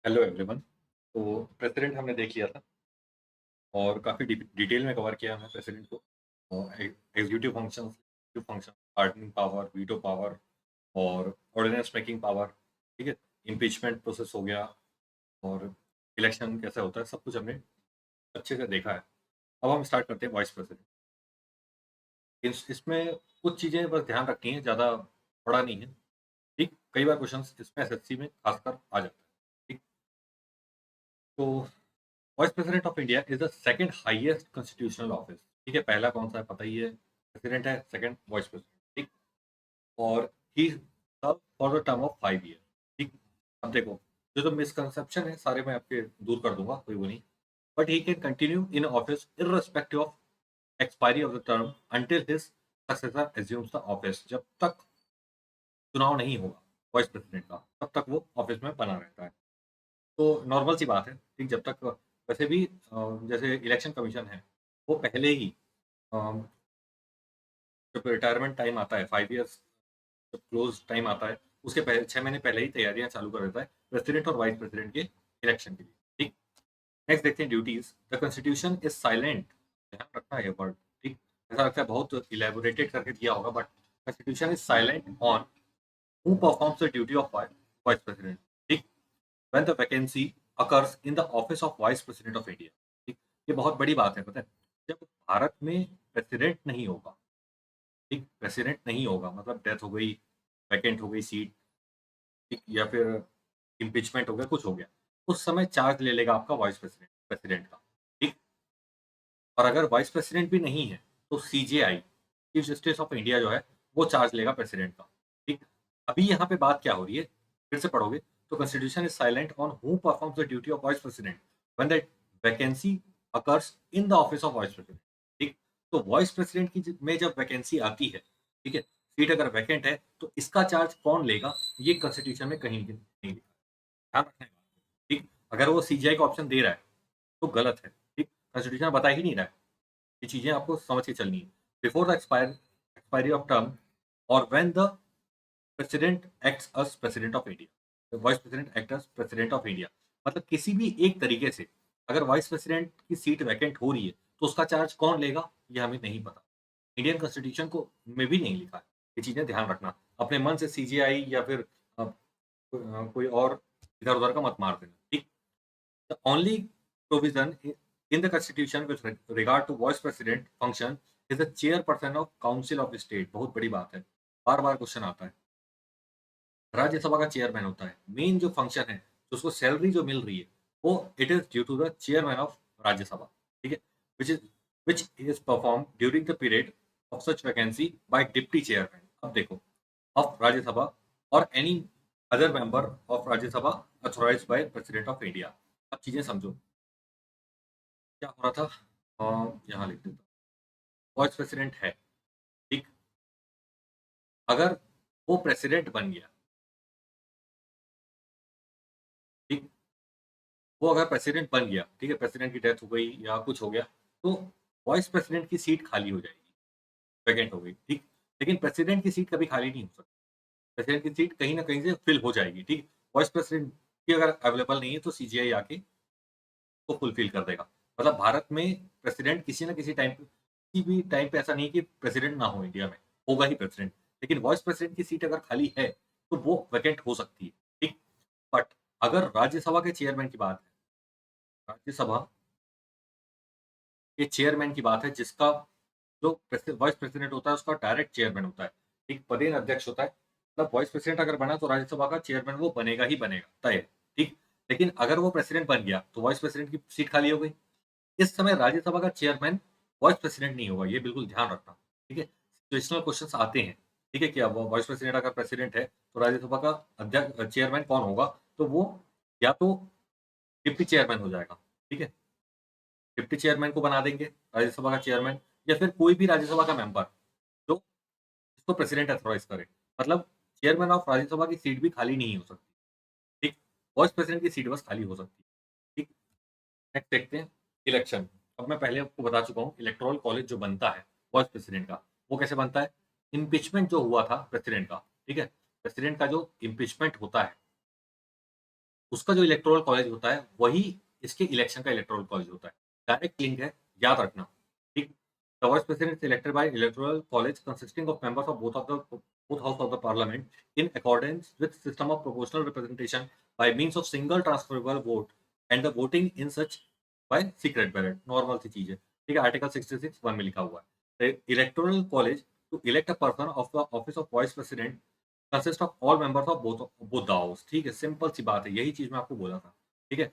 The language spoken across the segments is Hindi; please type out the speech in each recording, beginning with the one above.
Hello everyone. तो प्रेसिडेंट हमने देख लिया था और काफ़ी डिटेल में कवर किया हमने प्रेसिडेंट को। और executive function, pardoning power, veto power और ऑर्डिनेंस मेकिंग पावर। ठीक है, इम्पीचमेंट प्रोसेस हो गया और इलेक्शन कैसा होता है, सब कुछ हमने अच्छे से देखा है। अब हम स्टार्ट करते हैं वाइस प्रेसिडेंट। इसमें कुछ चीज़ें बस ध्यान रखनी है, ज़्यादा बड़ा नहीं है। ठीक, कई बार क्वेश्चन इसमें एसएससी में खासकर आ जाता है। ठीक, तो vice president of India is the second highest constitutional office. ठीक है, पहला कौन सा है पता ही है, प्रेसिडेंट है। Second vice president. ठीक, और he serve for the term of 5 year. ठीक, अब देखो, जो मिसकंसेप्शन है सारे मैं आपके दूर कर दूंगा, कोई वो नहीं। But he can continue in office irrespective of expiry of the term until his successor assumes the office. जब तक चुनाव नहीं होगा वाइस प्रेसिडेंट का, तब तक वो ऑफिस में बना रहता है। तो नॉर्मल सी बात है। ठीक, जब तक वैसे भी जैसे इलेक्शन कमीशन है, वो पहले ही जब रिटायरमेंट टाइम आता है, 5 ईयर्स जब क्लोज टाइम आता है, उसके पहले 6 महीने पहले ही तैयारियां चालू कर देता है प्रेसिडेंट और वाइस प्रेसिडेंट के इलेक्शन के लिए। ठीक, नेक्स्ट देखते हैं duties. The constitution is silent. ध्यान रखना है ये वर्ड। ठीक, ऐसा लगता है बहुत इलेबोरेटेड करके दिया होगा, but constitution is silent on who performs the duty of vice president. ठीक, when the vacancy occurs in the office of vice president of India। ठीक, ये बहुत बड़ी बात है, पता है। जब भारत में प्रेसिडेंट नहीं होगा, ठीक, प्रेसिडेंट नहीं होगा मतलब डेथ हो गई, वैकेंट हो गई सीट, ठीक, या फिर इम्पीचमेंट हो गया, कुछ हो गया, उस समय चार्ज ले लेगा आपका वाइस प्रेसिडेंट प्रेसिडेंट का। ठीक, और अगर वाइस प्रेसिडेंट भी नहीं है तो CJI, chief justice of India जो है, वो चार्ज लेगा प्रेसिडेंट का। ठीक, अभी यहाँ पे बात क्या हो रही है, फिर से पढ़ोगे तो constitution is silent on who performs the duty of vice president when that vacancy occurs in the office of vice president. ठीक, तो वाइस प्रेसिडेंट की में जब वैकेंसी आती है, ठीक है, सीट अगर वैकेंट है, तो इसका चार्ज कौन लेगा, ये कॉन्स्टिट्यूशन में कहीं नहीं लिखा है। ध्यान रखना है। ठीक, अगर वो सीजीआई का ऑप्शन दे रहा है तो गलत है। ठीक, कॉन्स्टिट्यूशन बता ही नहीं रहा है। ये चीजें आपको समझ के चलनी है। Before the expiry of term और when the president acts as president of India, vice president act as president of India, मतलब किसी भी एक तरीके से अगर वाइस प्रेसिडेंट की सीट वैकेंट हो रही है, तो उसका चार्ज कौन लेगा ये हमें नहीं पता। इंडियन कॉन्स्टिट्यूशन को में भी नहीं लिखा है। ये चीजें ध्यान रखना, अपने मन से सीजीआई या फिर कोई और इधर उधर का मत मार देना। ठीक, the only provision in the constitution with regard to vice president function is the chairperson of council of state। बहुत बड़ी बात है, बार बार क्वेश्चन आता है। राज्यसभा का चेयरमैन होता है, मेन जो फंक्शन है, जो उसको सैलरी जो मिल रही है, वो it is due to the chairman of Rajya Sabha. ठीक है, which is perform during the period of such vacancy bye deputy chairman. अब देखो, ऑफ राज्यसभा और any other member of Rajya Sabha authorised by president of India. अब चीजें समझो क्या हो रहा था। यहाँ लिख देता हूँ, वाइस प्रेसिडेंट है। ठीक, अगर वो प्रेसिडेंट बन गया, ठीक, वो अगर प्रेसिडेंट बन गया, ठीक है, प्रेसिडेंट की डेथ हो गई या कुछ हो गया, तो वाइस प्रेसिडेंट की सीट खाली हो जाएगी, वैकेंट हो गई। ठीक, लेकिन प्रेसिडेंट की सीट कभी खाली नहीं हो सकती। प्रेसिडेंट की सीट कहीं ना कहीं से फिल हो जाएगी। ठीक, वाइस प्रेसिडेंट की अगर अवेलेबल नहीं है तो सीजीआई आके को फुलफिल कर देगा। मतलब भारत में प्रेसिडेंट किसी ना किसी टाइम पे, किसी भी टाइम पे ऐसा नहीं कि प्रेसिडेंट ना हो इंडिया में, होगा ही प्रेसिडेंट। लेकिन वाइस प्रेसिडेंट की सीट अगर खाली है तो वो वैकेंट हो सकती है। ठीक, बट अगर राज्यसभा के चेयरमैन की बात है, राज्यसभा के चेयरमैन की बात है, जिसका जो वाइस प्रेसिडेंट होता है उसका डायरेक्ट चेयरमैन होता है, ठीक, पदेन अध्यक्ष होता है। मतलब वाइस प्रेसिडेंट अगर बना तो राज्यसभा का चेयरमैन वो बनेगा ही बनेगा, तय। ठीक, लेकिन अगर वो प्रेसिडेंट बन गया तो वाइस प्रेसिडेंट की सीट खाली हो गई। इस समय राज्यसभा का चेयरमैन वाइस प्रेसिडेंट नहीं होगा, ये बिल्कुल ध्यान रखना। ठीक है, सिचुएशनल क्वेश्चंस आते हैं। ठीक है, क्या वाइस प्रेसिडेंट अगर प्रेसिडेंट है तो राज्यसभा का अध्यक्ष चेयरमैन कौन होगा, तो वो या तो डिप्टी चेयरमैन हो जाएगा। ठीक है, डिप्टी चेयरमैन को बना देंगे राज्यसभा का चेयरमैन, या फिर कोई भी राज्यसभा का मेंबर जो इसको प्रेसिडेंट अथॉराइज करे। मतलब चेयरमैन ऑफ राज्यसभा की सीट भी खाली नहीं हो सकती। ठीक, वाइस प्रेसिडेंट की सीट बस खाली हो सकती है। ठीक, नेक्स्ट देखते हैं इलेक्शन। अब मैं पहले आपको बता चुका हूँ, इलेक्टोरल कॉलेज जो बनता है वाइस प्रेसिडेंट का, वो कैसे बनता है। इम्पीचमेंट जो हुआ था प्रेसिडेंट का, ठीक है, प्रेसिडेंट का जो इम्पीचमेंट होता है उसका जो इलेक्टोरल कॉलेज होता है वही इसके इलेक्शन का इलेक्टोरल कॉलेज होता है। डायरेक्ट लिंक है, याद रखना। ठीक। The vice president is elected by electoral college consisting of members of both house of the parliament in accordance with system of proportional representation by means of single transferable vote and the voting in such by secret ballot। Normal सी चीज है। ठीक है, आर्टिकल 66(1) में लिखा हुआ है electoral college to elect a person of the office of vice president consist of all members of both the house. ठीक है, सिंपल सी बात है, यही चीज मैं आपको बोला था। ठीक है,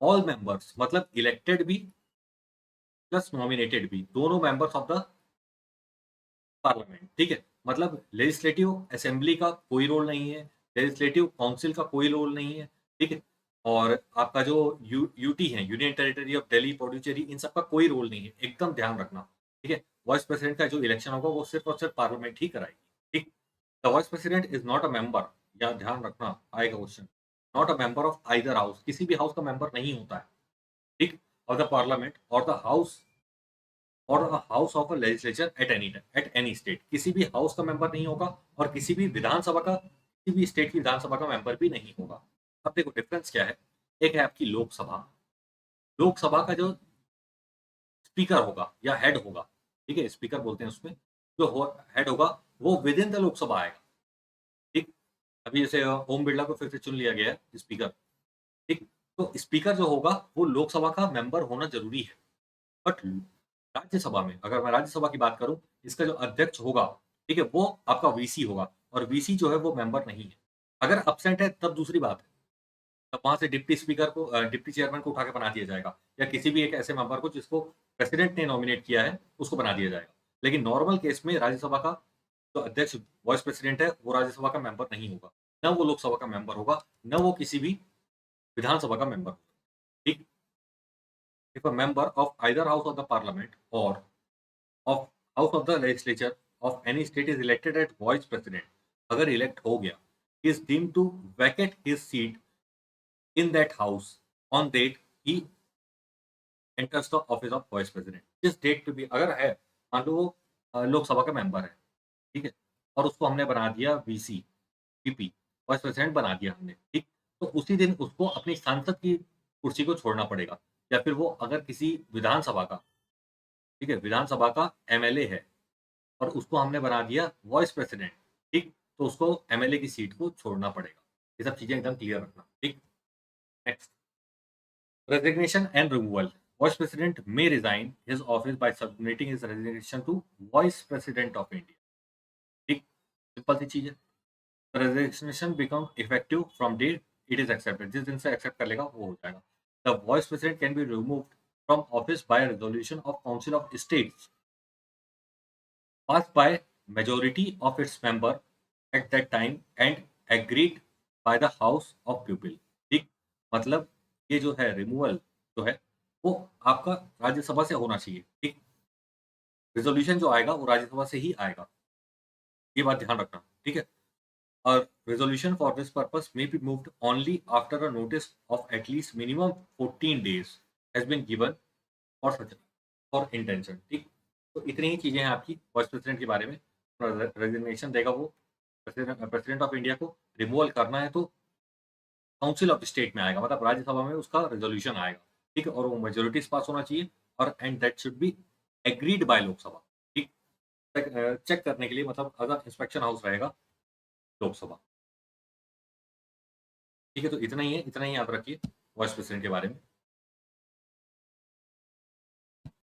ऑल मेंबर्स मतलब इलेक्टेड भी प्लस नॉमिनेटेड भी, दोनों मेंबर्स ऑफ द पार्लियामेंट। ठीक है, मतलब लेजिस्लेटिव असेंबली का कोई रोल नहीं है, लेजिस्लेटिव काउंसिल का कोई रोल नहीं है। ठीक है, और आपका जो यूटी है, union territory of Delhi, Puducherry, इन सब का कोई रोल नहीं है, एकदम ध्यान रखना। ठीक है, वाइस प्रेसिडेंट का जो इलेक्शन होगा वो सिर्फ और सिर्फ पार्लियामेंट ही कराएगी। ठीक, the vice president is not a member, या ध्यान रखना आएगा question, not a member of either house, किसी भी हाउस का मेंबर नहीं होता है। ठीक, ऑफ द पार्लियामेंट और द हाउस और a house of a legislature at any state, किसी भी हाउस का मेंबर नहीं होगा और किसी भी विधानसभा का, किसी भी स्टेट की विधानसभा का मेंबर भी नहीं होगा। अब देखो डिफरेंस क्या है। एक है आपकी लोकसभा, लोकसभा का जो स्पीकर होगा या हेड होगा, ठीक है, स्पीकर बोलते हैं उसमें, जो हेड होगा वो विद इन द लोकसभा आएगा। ठीक, अभी जैसे ओम बिरला को फिर से चुन लिया गया है स्पीकर। ठीक, तो स्पीकर जो होगा वो लोकसभा का मेंबर होना जरूरी है। बट राज्यसभा में, अगर मैं राज्यसभा की बात करूं, इसका जो अध्यक्ष होगा, ठीक है, वो आपका वीसी होगा, और वीसी जो है वो मेंबर नहीं है। अगर अब्सेंट है तब दूसरी बात है, तब वहां से डिप्टी स्पीकर को, डिप्टी चेयरमैन को उठा के बना दिया जाएगा, या किसी भी एक ऐसे मेंबर को जिसको प्रेसिडेंट ने नॉमिनेट किया है उसको बना दिया जाएगा। लेकिन नॉर्मल केस में राज्यसभा का जो अध्यक्ष वाइस प्रेसिडेंट है वो राज्यसभा का मेंबर नहीं होगा, न वो लोकसभा का मेंबर होगा, न वो किसी भी विधानसभा का मेंबर होगा। ठीक, if a member of either house of the parliament or of house of the legislature of any state is elected as vice president, अगर elect हो गया, he is deemed to vacate his seat in that house on date he enters the office of vice president। जिस डेट पे भी अगर है, मान लो वो लोकसभा का मेंबर है, ठीक है, और उसको हमने बना दिया वीसी, वीपी, वाइस प्रेसिडेंट बना दिया हमने, ठीक, तो उसी दिन उसको अपनी सांसद की कुर्सी को छोड़ना पड़ेगा। या फिर वो अगर किसी विधानसभा का, ठीक है, विधानसभा का एमएलए है और उसको हमने बना दिया वाइस प्रेसिडेंट, ठीक, तो उसको एमएलए की सीट को छोड़ना पड़ेगा। ये सब चीजें एकदम क्लियर रखना। ठीक, next, resignation and removal. Vice president may resign his office by submitting his resignation to vice president of India. ठीक, सिंपल सी चीज है। Resignation become effective from date it is accepted, जिस दिन से एक्सेप्ट कर लेगा वो हो जाएगा। The vice president can be removed from office by resolution of council of states passed by majority of its member at that time and agreed by the house of pupil। ठीक, मतलब ये जो है रिमूवल जो है वो आपका राज्यसभा से होना चाहिए। ठीक, रिजोल्यूशन जो आएगा वो राज्यसभा से ही आएगा, ये बात ध्यान रखना। ठीक है, और resolution for this purpose may be moved only after a notice of at least minimum 14 days has been given for such for intention। ठीक, तो इतनी ही चीजें हैं आपकी वाइस प्रेसिडेंट के बारे में। रेजिग्नेशन देगा वो, प्रेसिडेंट ऑफ इंडिया को रिमूवल करना है तो काउंसिल ऑफ स्टेट में आएगा, मतलब राज्यसभा में उसका रेजोल्यूशन आएगा। ठीक है, और वो मेजोरिटी पास होना चाहिए, और and that should be agreed by Lok Sabha. ठीक, चेक करने के लिए, मतलब अगर इंस्पेक्शन हाउस रहेगा लोकसभा। ठीक है, तो इतना ही है, इतना ही याद रखिए वाइस प्रेसिडेंट के बारे में।